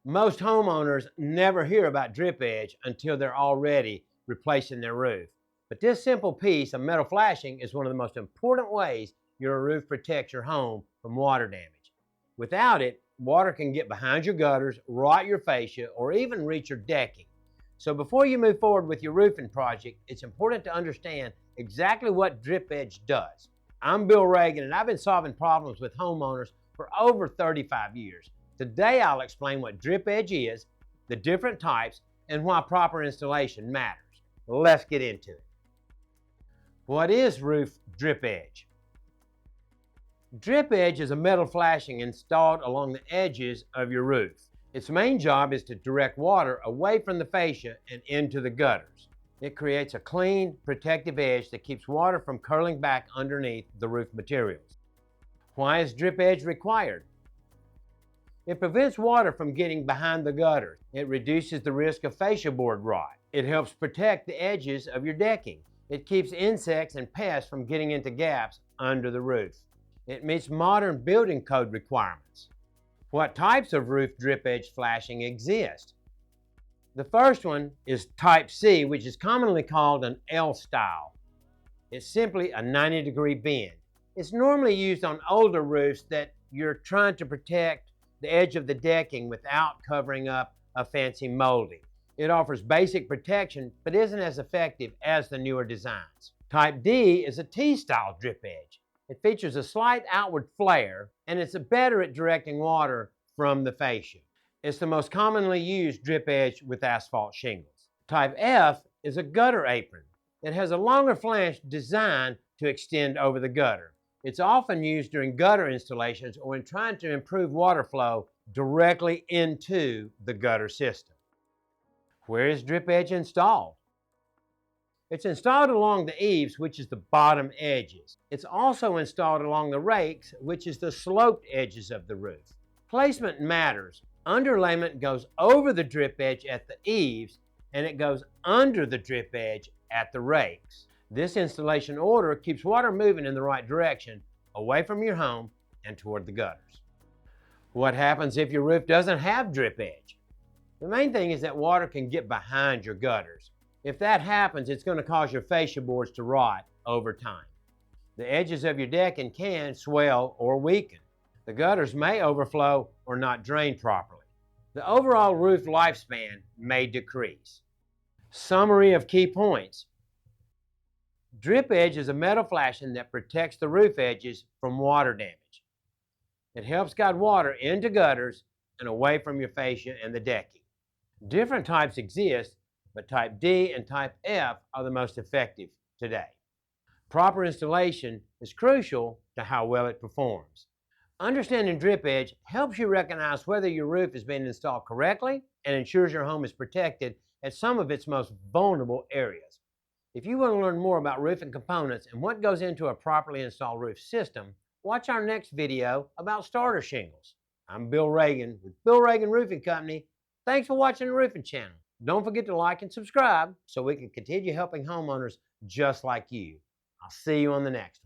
Most homeowners never hear about drip edge until they're already replacing their roof. But this simple piece of metal flashing is one of the most important ways your roof protects your home from water damage. Without it, water can get behind your gutters, rot your fascia, or even reach your decking. So before you move forward with your roofing project, it's important to understand exactly what drip edge does. I'm Bill Ragan, and I've been solving problems with homeowners for over 35 years. Today, I'll explain what drip edge is, the different types, and why proper installation matters. Let's get into it. What is roof drip edge? Drip edge is a metal flashing installed along the edges of your roof. Its main job is to direct water away from the fascia and into the gutters. It creates a clean, protective edge that keeps water from curling back underneath the roof materials. Why is drip edge required? It prevents water from getting behind the gutters. It reduces the risk of fascia board rot. It helps protect the edges of your decking. It keeps insects and pests from getting into gaps under the roof. It meets modern building code requirements. What types of roof drip edge flashing exist? The first one is type C, which is commonly called an L style. It's simply a 90-degree bend. It's normally used on older roofs that you're trying to protect the edge of the decking without covering up a fancy molding. It offers basic protection, but isn't as effective as the newer designs. Type D is a T-style drip edge. It features a slight outward flare, and it's better at directing water from the fascia. It's the most commonly used drip edge with asphalt shingles. Type F is a gutter apron. It has a longer flange designed to extend over the gutter. It's often used during gutter installations or when trying to improve water flow directly into the gutter system. Where is drip edge installed? It's installed along the eaves, which is the bottom edges. It's also installed along the rakes, which is the sloped edges of the roof. Placement matters. Underlayment goes over the drip edge at the eaves, and it goes under the drip edge at the rakes. This installation order keeps water moving in the right direction, away from your home and toward the gutters. What happens if your roof doesn't have drip edge? The main thing is that water can get behind your gutters. If that happens, it's going to cause your fascia boards to rot over time. The edges of your decking can swell or weaken. The gutters may overflow or not drain properly. The overall roof lifespan may decrease. Summary of key points. Drip edge is a metal flashing that protects the roof edges from water damage. It helps guide water into gutters and away from your fascia and the decking. Different types exist, but type D and type F are the most effective today. Proper installation is crucial to how well it performs. Understanding drip edge helps you recognize whether your roof is being installed correctly and ensures your home is protected at some of its most vulnerable areas. If you want to learn more about roofing components and what goes into a properly installed roof system, watch our next video about starter shingles. I'm Bill Ragan with Bill Ragan Roofing Company. Thanks for watching the Roofing Channel. Don't forget to like and subscribe so we can continue helping homeowners just like you. I'll see you on the next one.